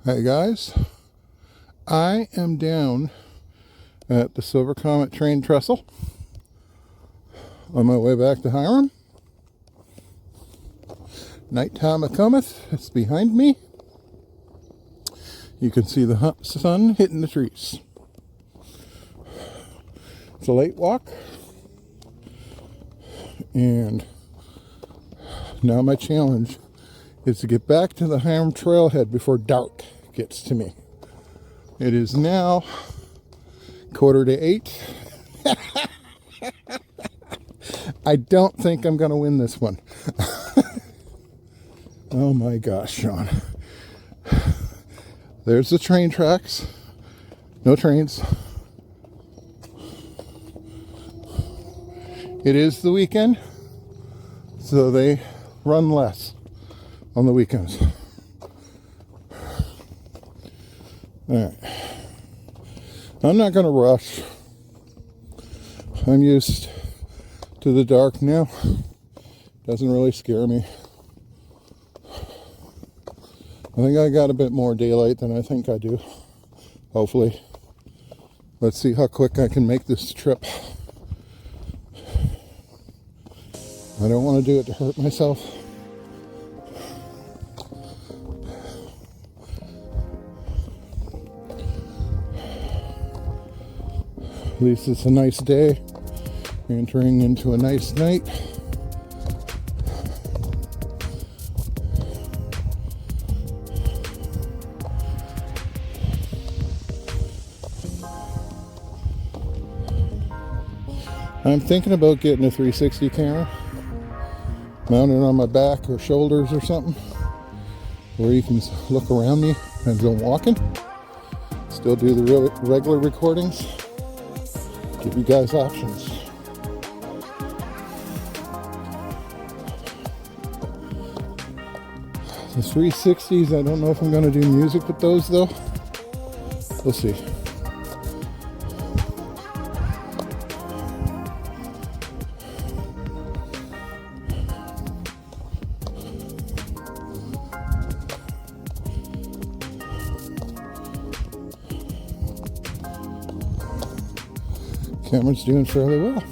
Hey guys, I am down at the Silver Comet Train Trestle on my way back to Hiram. Nighttime cometh, it's behind me. You can see the sun hitting the trees. It's a late walk, and now my challenge is to get back to the Hiram Trail Head before dark gets to me. It is now 7:45. I don't think I'm going to win this one. Oh my gosh, Sean. There's the train tracks. No trains. It is the weekend, so they run less on the weekends. Alright. I'm not going to rush. I'm used to the dark now. Doesn't really scare me. I think I got a bit more daylight than I think I do. Hopefully. Let's see how quick I can make this trip. I don't want to do it to hurt myself. At least it's a nice day. Entering into a nice night. I'm thinking about getting a 360 camera, mounted on my back or shoulders or something, where you can look around me as I'm walking. Still do the regular recordings. Give you guys options. The 360s, I don't know if I'm going to do music with those though. We'll see. Camera's doing fairly well.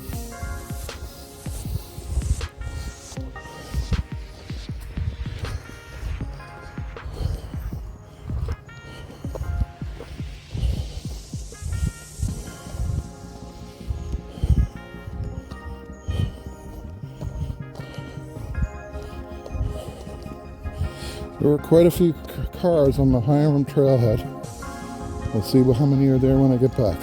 There were quite a few cars on the Hiram Trail Head. We'll see how many are there when I get back.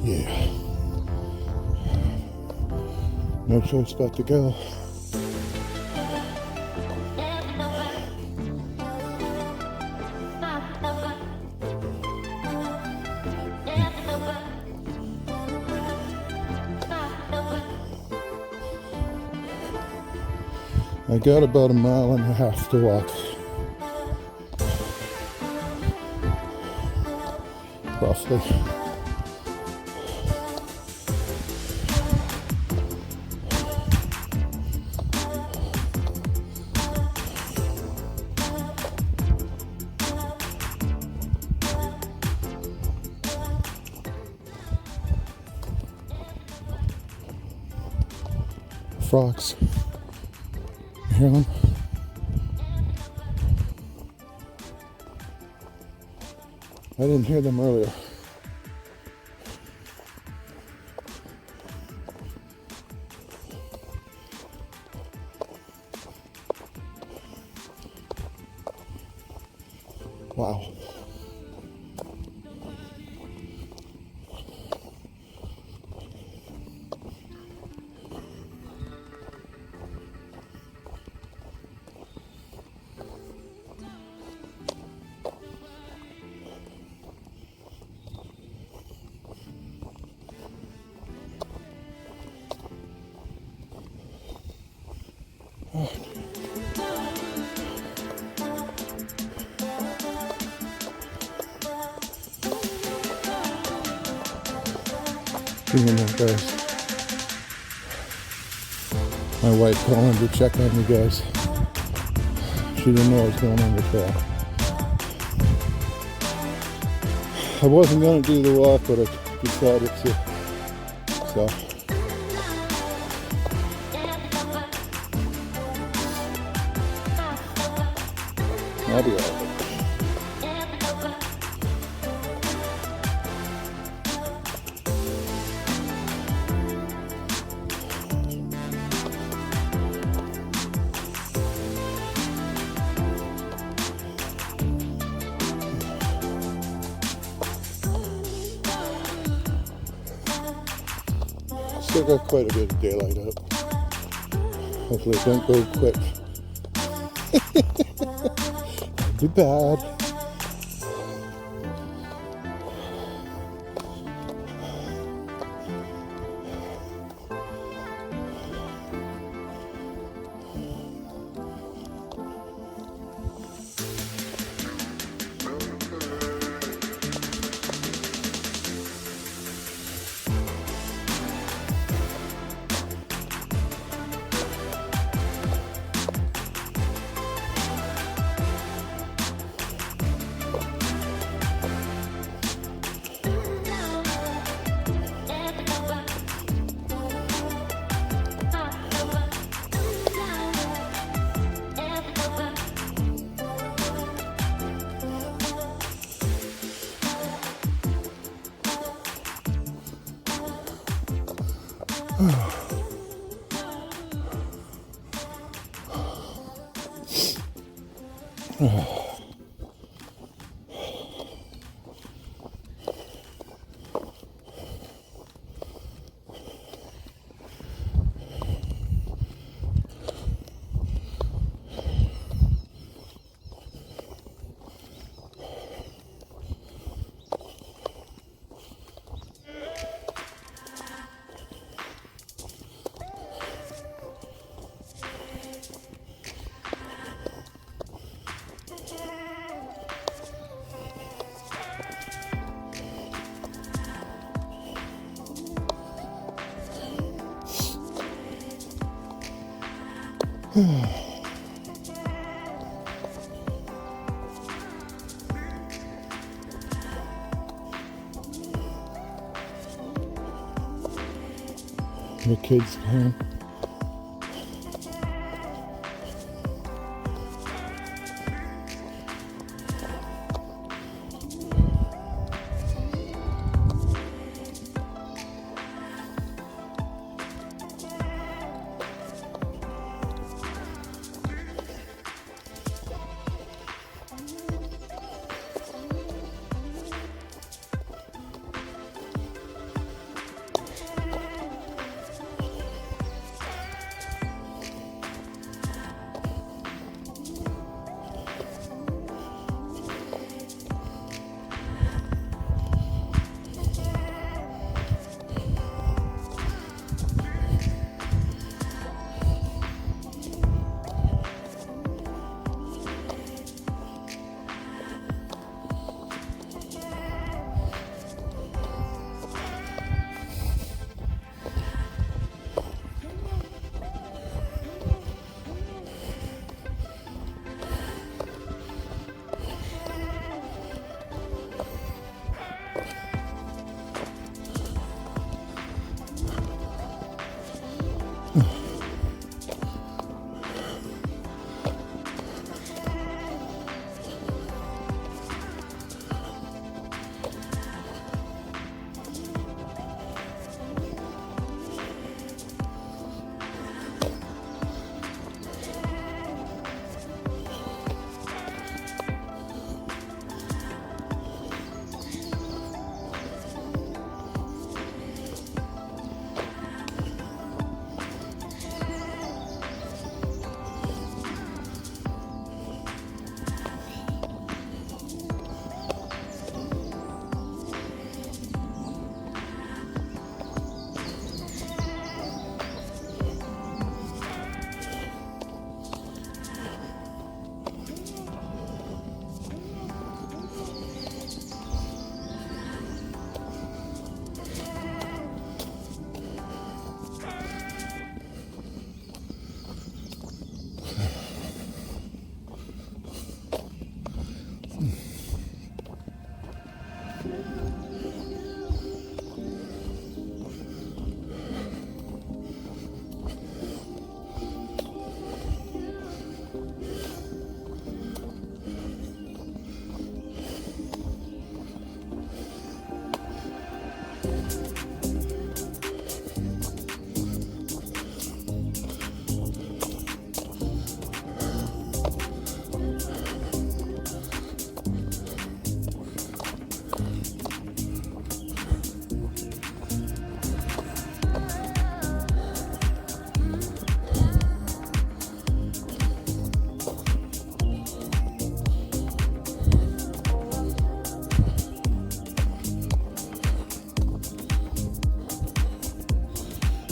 Yeah. No choice but to go. I got about 1.5 miles to walk. Roughly. frogs. You hear them? I didn't hear them earlier. Wow. Being there, guys. My wife calling to check on you guys. She didn't know I was going on the trail. I wasn't going to do the walk, but I decided to. So. I'll be all right. Still got quite a bit of daylight out. Hopefully it don't go quick. Too bad. The kids playing.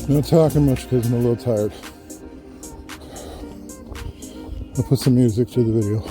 Not talking much because I'm a little tired. I'll put some music to the video.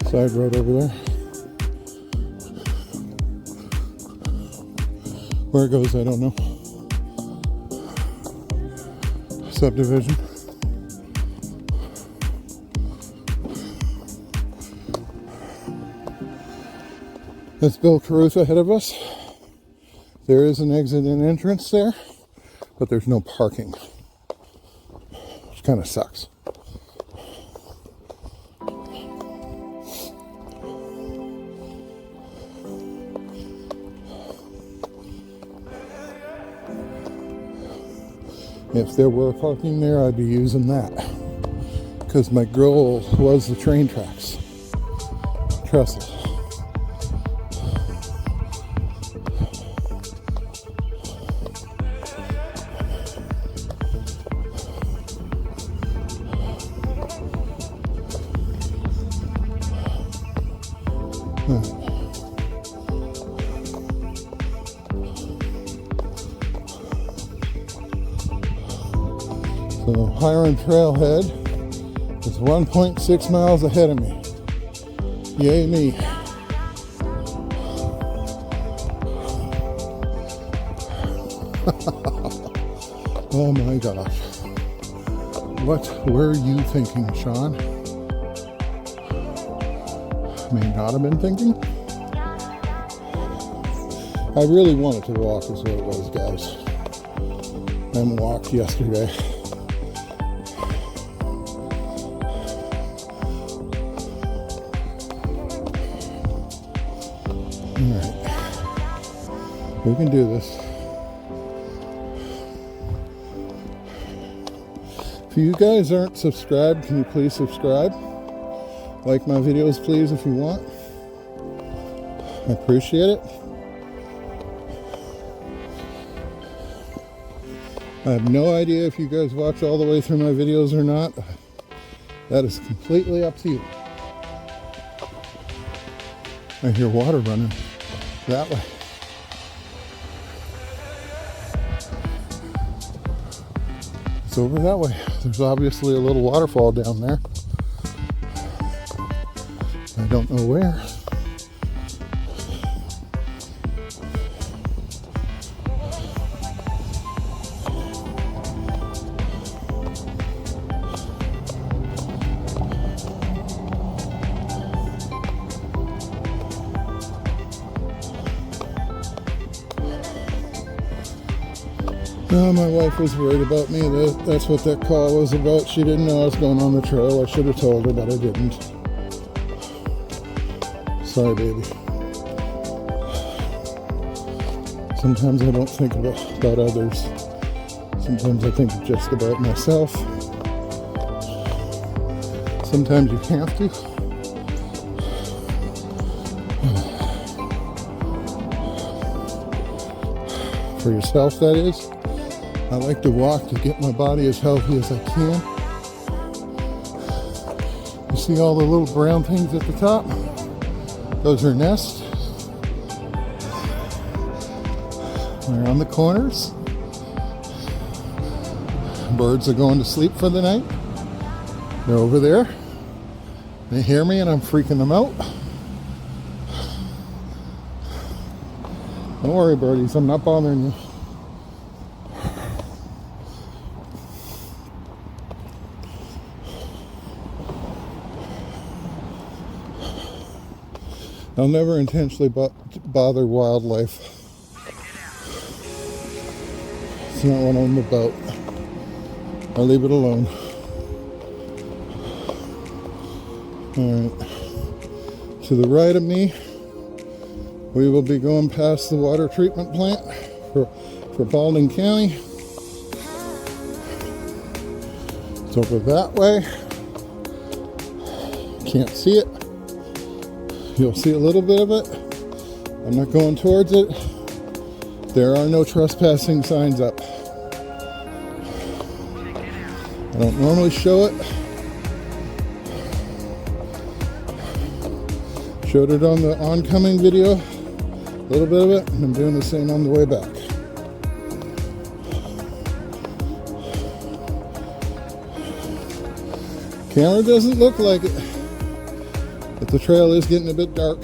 Side road over there. Where it goes, I don't know. Subdivision. That's Bill Caruth ahead of us. There is an exit and entrance there, but there's no parking, which kind of sucks. If there were parking there, I'd be using that, because my goal was the train tracks, trestles. So Hiram Trail Head is 1.6 miles ahead of me. Yay me. Oh my gosh. What were you thinking, Sean? May not have been thinking. I really wanted to walk is what it was, guys. I walked yesterday. Alright. We can do this. If you guys aren't subscribed, can you please subscribe? Like my videos, please, if you want. I appreciate it. I have no idea if you guys watch all the way through my videos or not. That is completely up to you. I hear water running that way. It's over that way. There's obviously a little waterfall down there. I don't know where. No, my wife was worried about me. That's what that call was about. She didn't know I was going on the trail. I should have told her, but I didn't. Sorry, baby. Sometimes I don't think about others. Sometimes I think just about myself. Sometimes you have to. For yourself, that is. I like to walk to get my body as healthy as I can. You see all the little brown things at the top? Those are nests. They're on the corners. Birds are going to sleep for the night. They're over there. They hear me and I'm freaking them out. Don't worry, birdies, I'm not bothering you. I'll never intentionally bother wildlife. It's not what I'm about. I'll leave it alone. Alright. To the right of me, we will be going past the water treatment plant for Baldwin County. It's over that way. Can't see it. You'll see a little bit of it. I'm not going towards it. There are no trespassing signs up. I don't normally show it. Showed it on the oncoming video, a little bit of it, and I'm doing the same on the way back. Camera doesn't look like it, but the trail is getting a bit dark.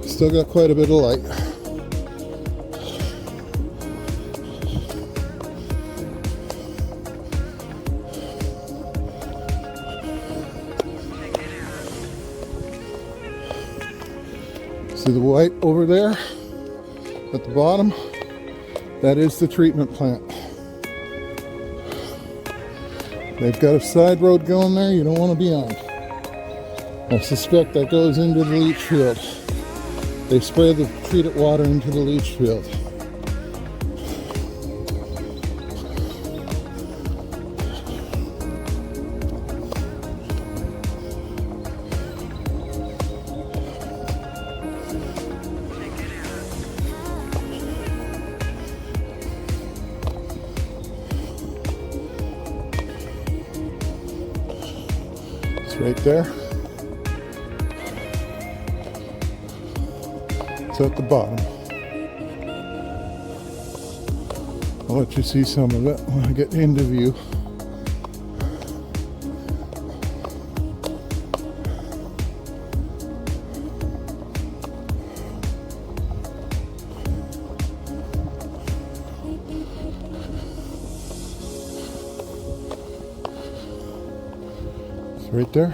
Still got quite a bit of light. See the white over there at the bottom? That is the treatment plant. They've got a side road going there you don't want to be on. I suspect that goes into the leach field. They spray the treated water into the leach field. It's right there. It's at the bottom. I'll let you see some of it when I get into view. It's right there.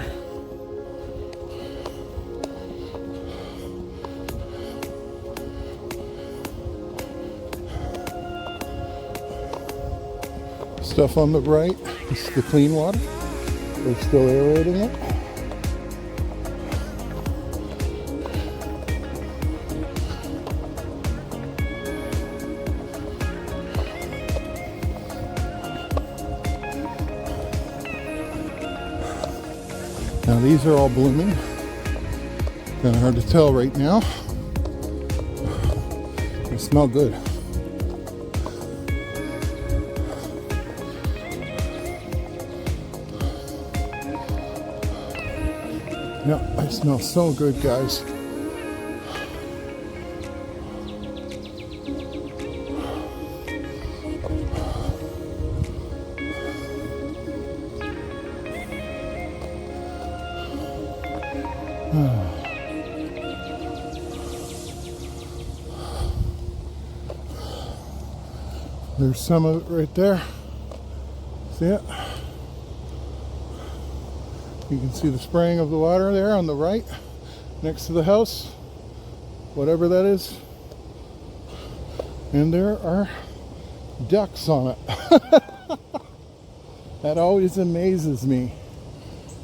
Stuff on the right is the clean water. They're still aerating it. Now these are all blooming. Kind of hard to tell right now. They smell good. Yeah, they smell so good, guys. There's some of it right there. See it? You can see the spraying of the water there on the right, next to the house, whatever that is. And there are ducks on it. That always amazes me.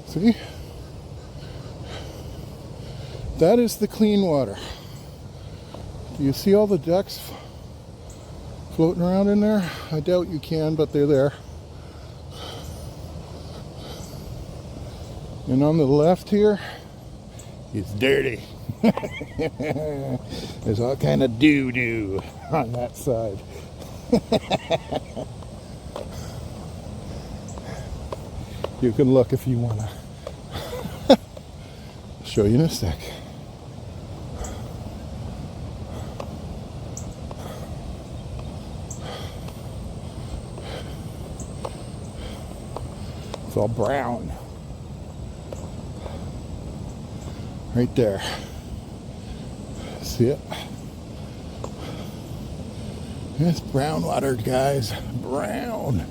See? That is the clean water. Do you see all the ducks floating around in there? I doubt you can, but they're there. And on the left here, it's dirty. There's all kind of doo-doo on that side. You can look if you want to. Show you in a sec. It's all brown. Right there. See it? It's brown water, guys. Brown.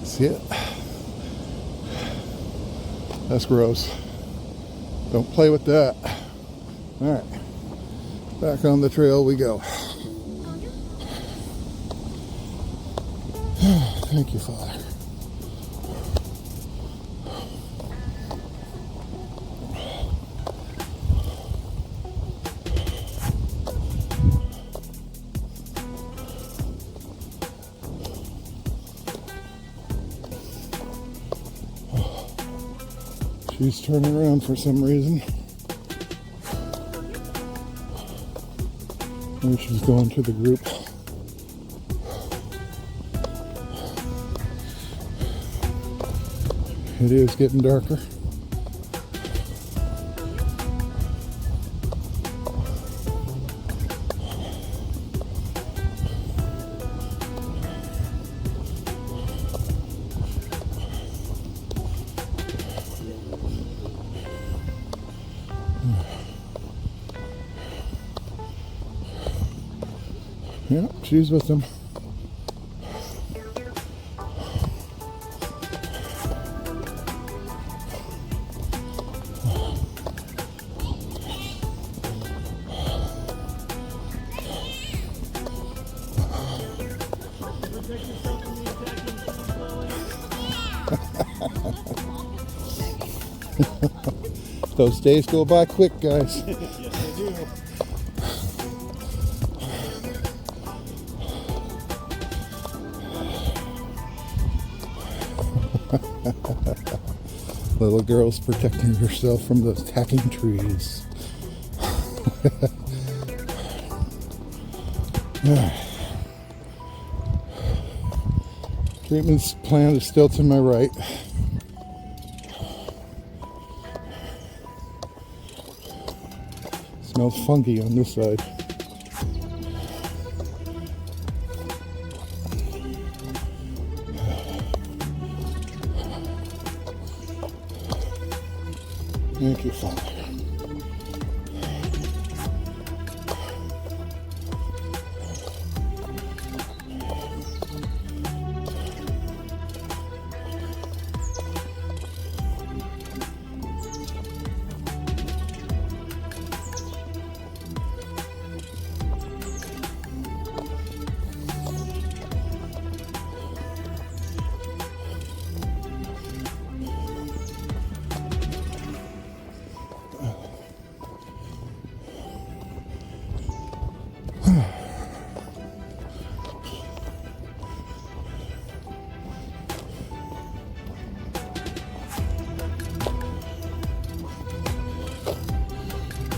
See it? That's gross. Don't play with that. Alright. Back on the trail we go. Thank you, Father. She's turning around for some reason. Maybe she's going to the group. It is getting darker. Yeah, she's with them. Those days go by quick, guys. Yes, they do. Little girl's protecting herself from those attacking trees. Treatment's plant is still to my right. Smells funky on this side. Thank you, Father.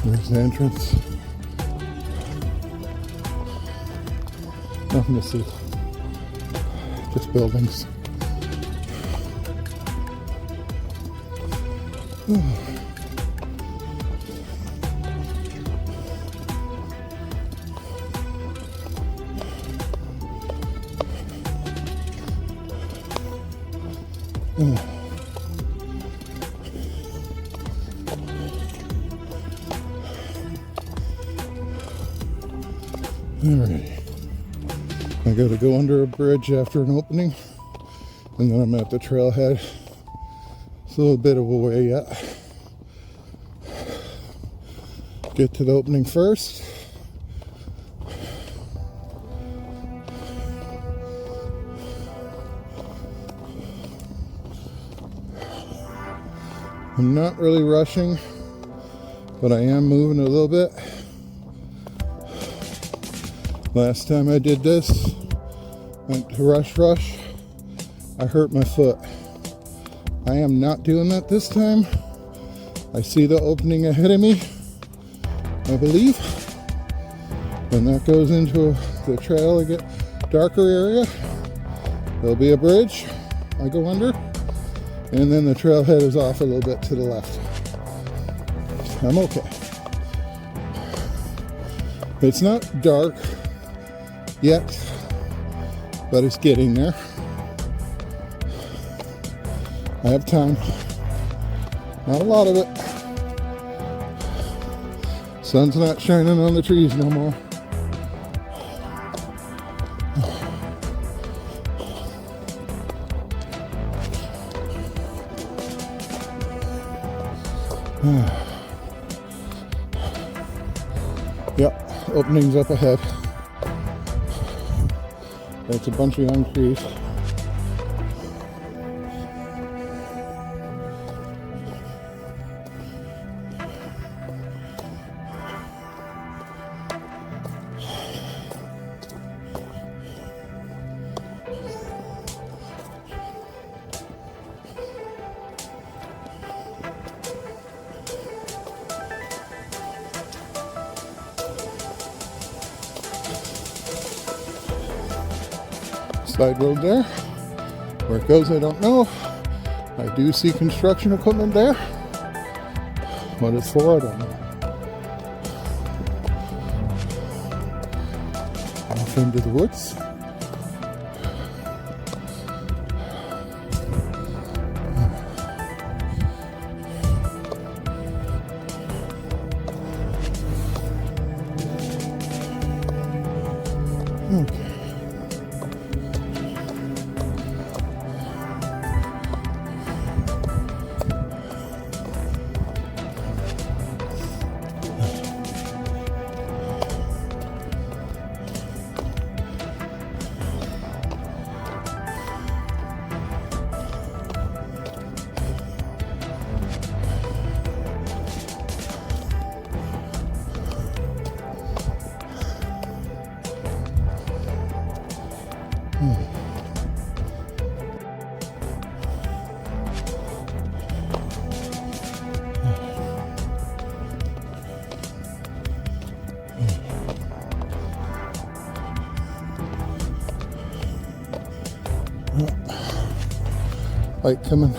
There's the entrance. Nothing to see. Just buildings. Alright. I gotta go under a bridge after an opening, and then I'm at the trailhead. It's a little bit of a way yet. Get to the opening first. I'm not really rushing, but I am moving a little bit. Last time I did this, went to rush, I hurt my foot. I am not doing that this time. I see the opening ahead of me, I believe. And that goes into the trail, a darker area. There'll be a bridge I go under, and then the trailhead is off a little bit to the left. I'm okay. It's not dark yet, but it's getting there. I have time. Not a lot of it. Sun's not shining on the trees no more. Yep, openings up ahead. That's a bunch of young trees. Side road there. Where it goes, I don't know. I do see construction equipment there. What it's for, I don't know. Off into the woods. Okay. Light coming.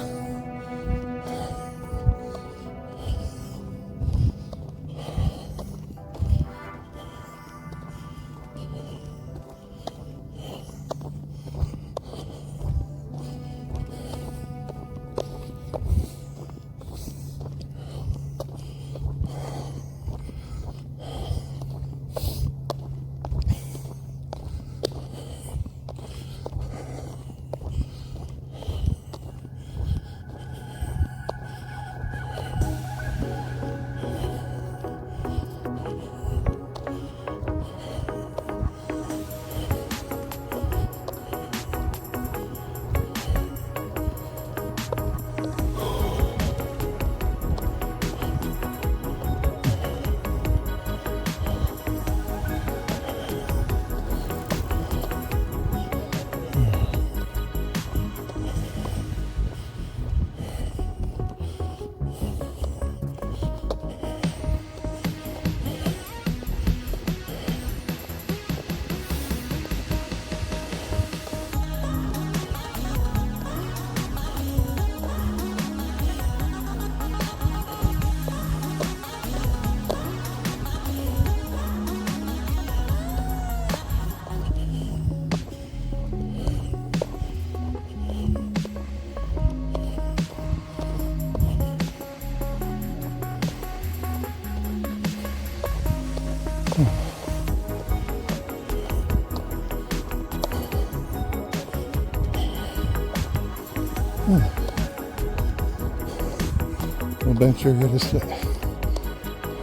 I'll bet you're gonna sit.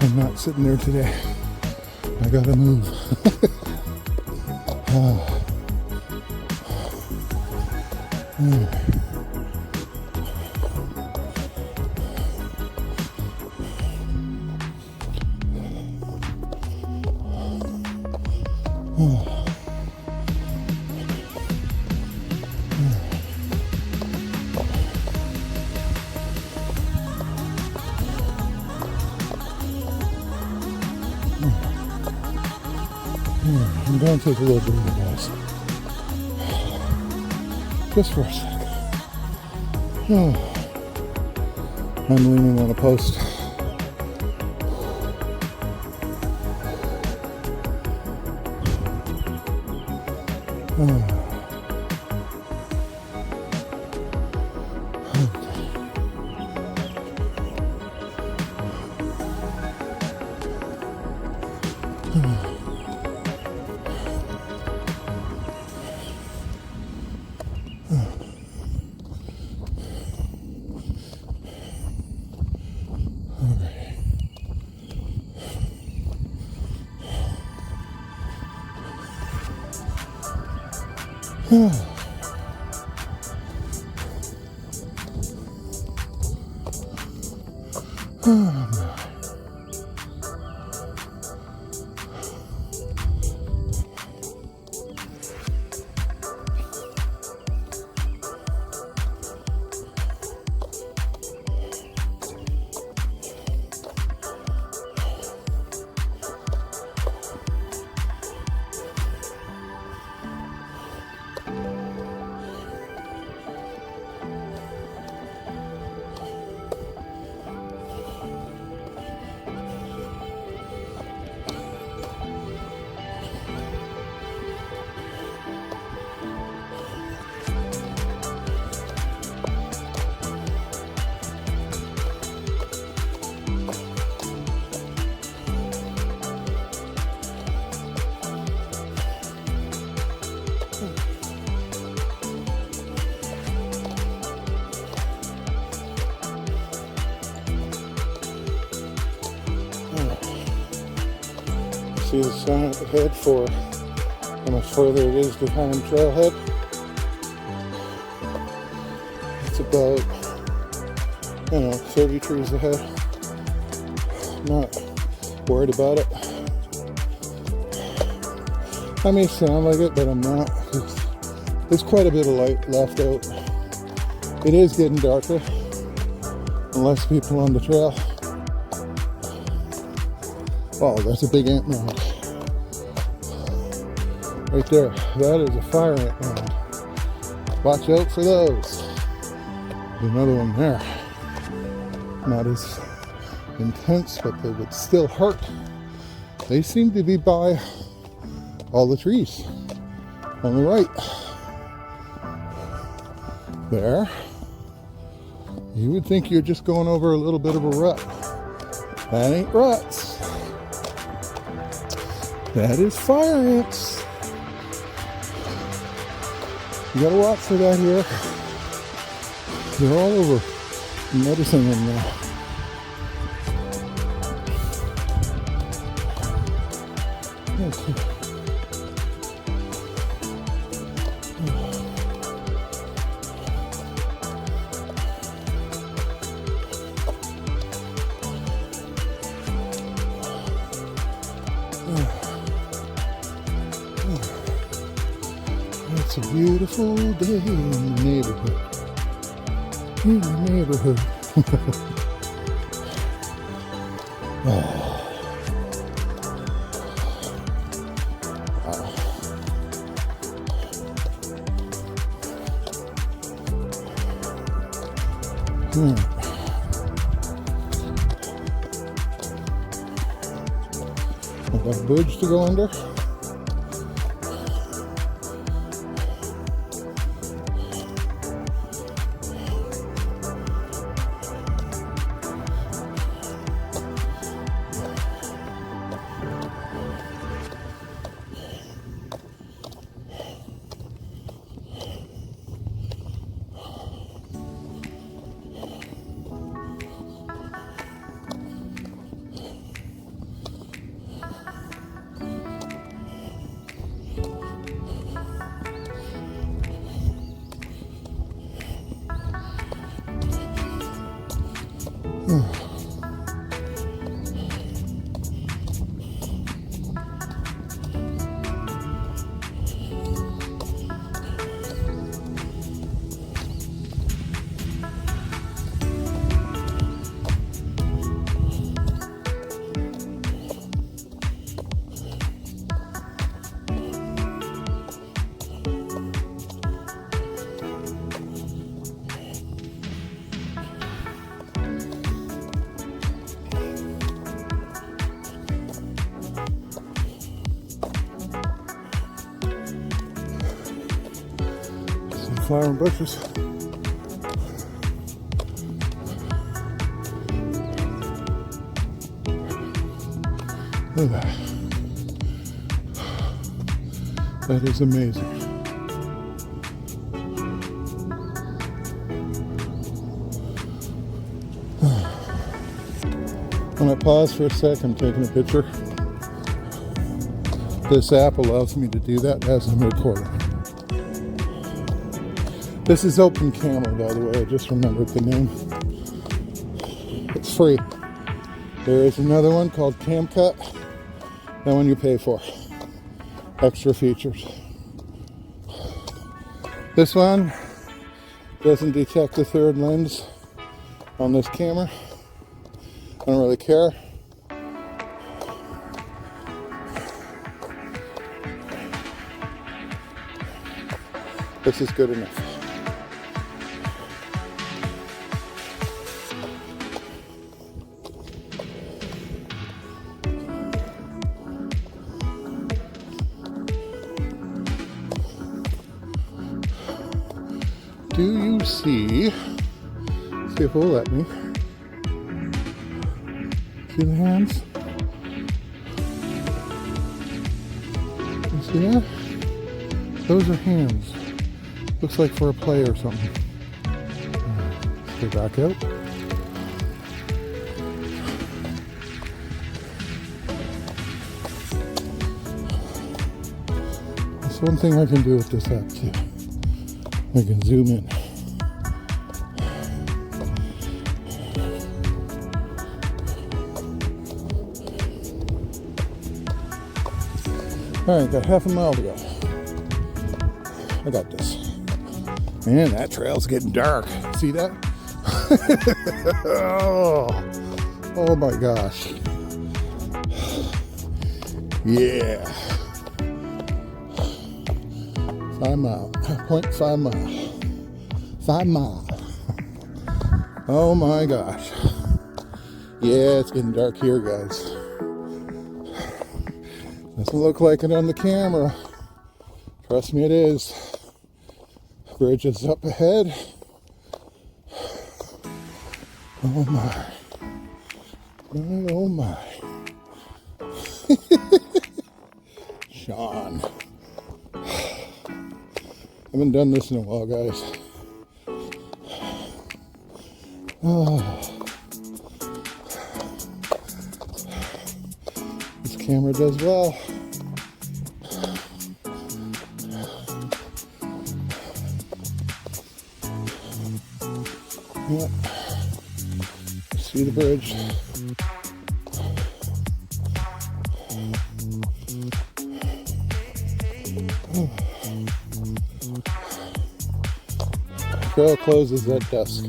I'm not sitting there today. I gotta move. going to take a little breather, guys. Just for a second. I'm leaning on a post. See the sign up ahead for how much further it is to Hiram Trail Head. It's about, 30 trees ahead. Not worried about it. I may sound like it, but I'm not. There's quite a bit of light left out. It is getting darker, and less people on the trail. Oh, that's a big ant mound. Right there. That is a fire ant mound. Watch out for those. There's another one there. Not as intense, but they would still hurt. They seem to be by all the trees on the right. There. You would think you're just going over a little bit of a rut. That ain't ruts. That is fire ants. You gotta watch for that here. They're all over. I'm noticing them now. Okay. It's a beautiful day in the neighborhood. In the neighborhood. I've got a bridge to go under. flowering bushes. Look at that. That is amazing. I'm going to pause for a sec. I'm taking a picture. This app allows me to do that as I'm recording. This is Open Camera, by the way. I just remembered the name. It's free. There is another one called CamCut. That one you pay for. Extra features. This one doesn't detect the third lens on this camera. I don't really care. This is good enough. Do you see? See if it will let me. See the hands? You see that? Those are hands. Looks like for a play or something. Let's go back out. That's one thing I can do with this app too. I can zoom in. All right, got half a mile to go. I got this. Man, that trail's getting dark. See that? Oh my gosh. Yeah. 5 mile. 0.5 mile. 5 mile. Oh my gosh. Yeah, it's getting dark here, guys. Doesn't look like it on the camera. Trust me, it is. Bridge is up ahead. Oh my. Oh my. Sean. I haven't done this in a while, guys. Oh. This camera does well. Yep. See the bridge. Trail closes at dusk.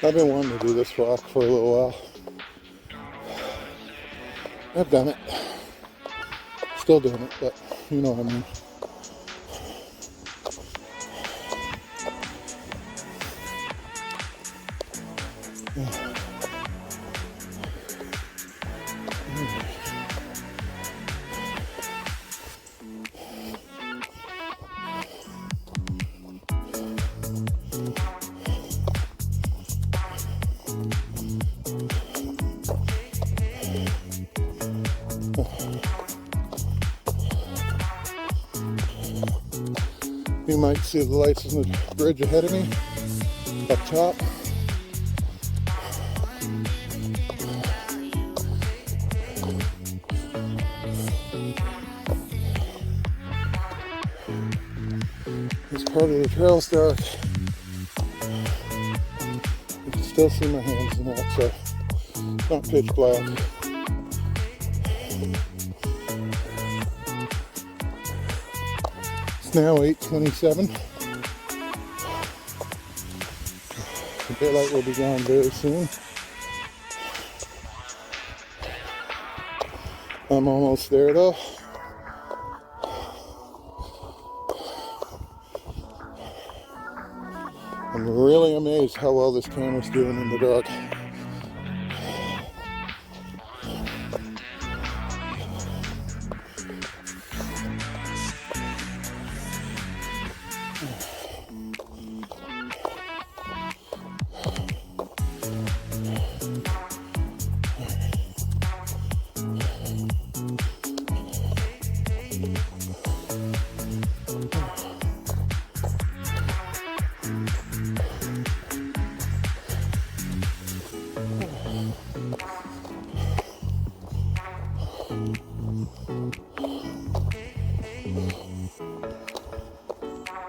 I've been wanting to do this walk for a little while. I've done it. Still doing it, but you know what I mean. You might see the lights on the bridge ahead of me, up top. This part of the trail's dark. You can still see my hands in that, so it's not pitch black. It's now 8:27. The daylight will be gone very soon. I'm almost there though. I'm really amazed how well this camera's doing in the dark.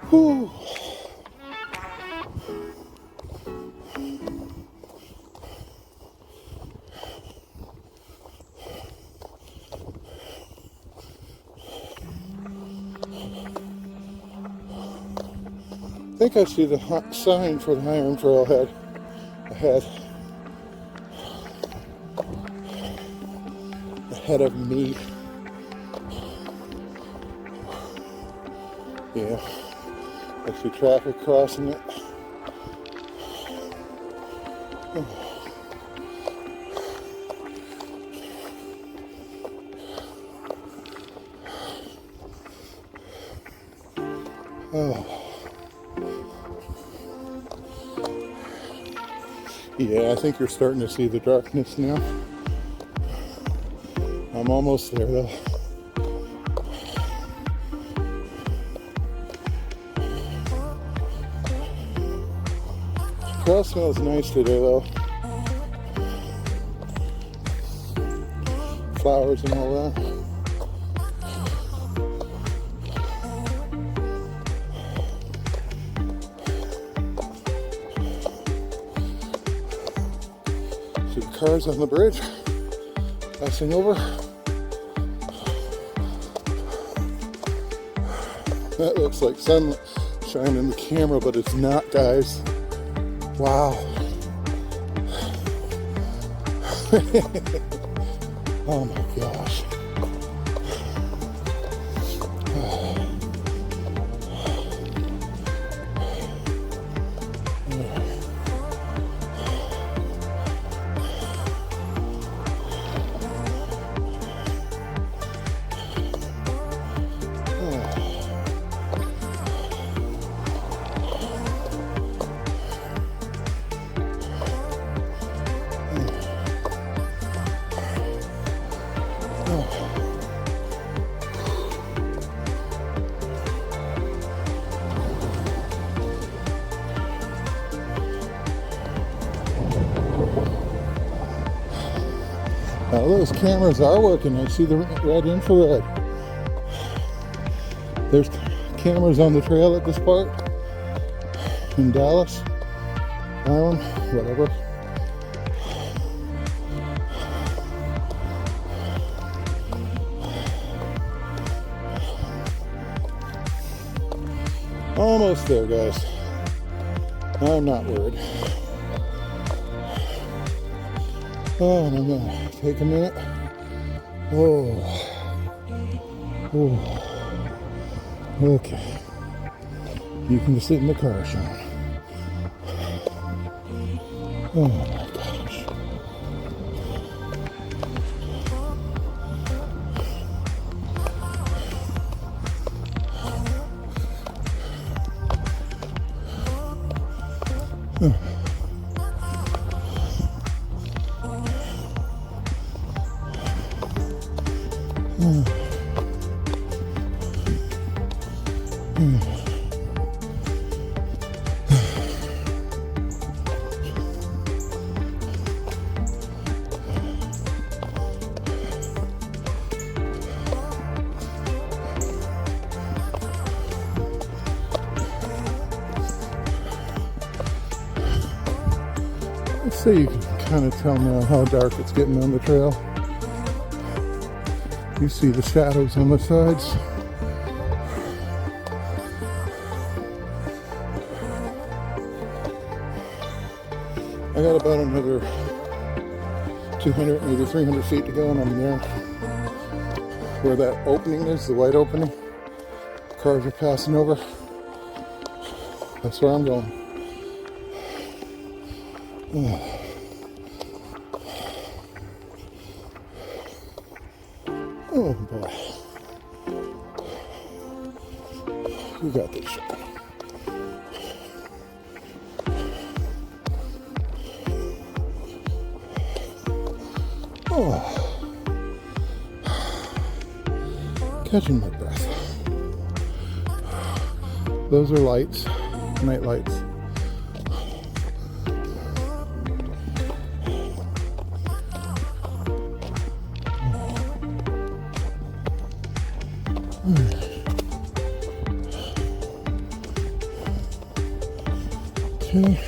Whew. I think I see the sign for the Hiram Trail Head ahead. Ahead of me. Yeah. I see traffic crossing it. Oh. Yeah, I think you're starting to see the darkness now. I'm almost there though. The trail smells nice today though. Flowers and all that. See the cars on the bridge passing over. That looks like sunshine in the camera, but it's not, guys. Wow. Oh my gosh. Now those cameras are working. I see the red infrared. There's cameras on the trail at this part in Dallas, Ireland, whatever. Almost there, guys. I'm not worried. Oh, and I'm gonna take a minute. Oh. Okay. You can just sit in the car, Sean. Oh my gosh. So you can kind of tell now how dark it's getting on the trail. You see the shadows on the sides. I got about another 200, maybe 300 feet to go, and I'm there. Where that opening is, the white opening. Cars are passing over. That's where I'm going. Oh boy. You got this shot. Oh. Catching my breath. Those are lights, night lights. Okay.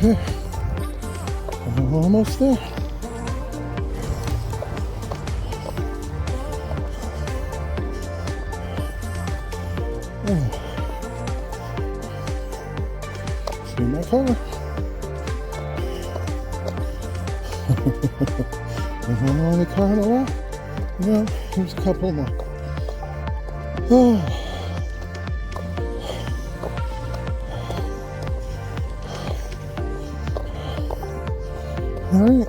Okay, I'm almost there. Oh. See my car. There's not only car in a while. Yeah, here's a couple more. Oh. All right,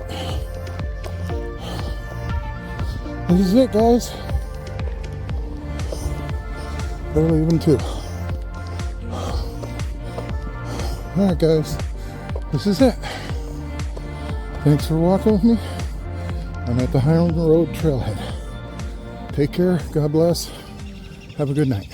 this is it, guys. They're leaving too. All right, guys, this is it. Thanks for walking with me. I'm at the Hiram Trail Head. Take care. God bless. Have a good night.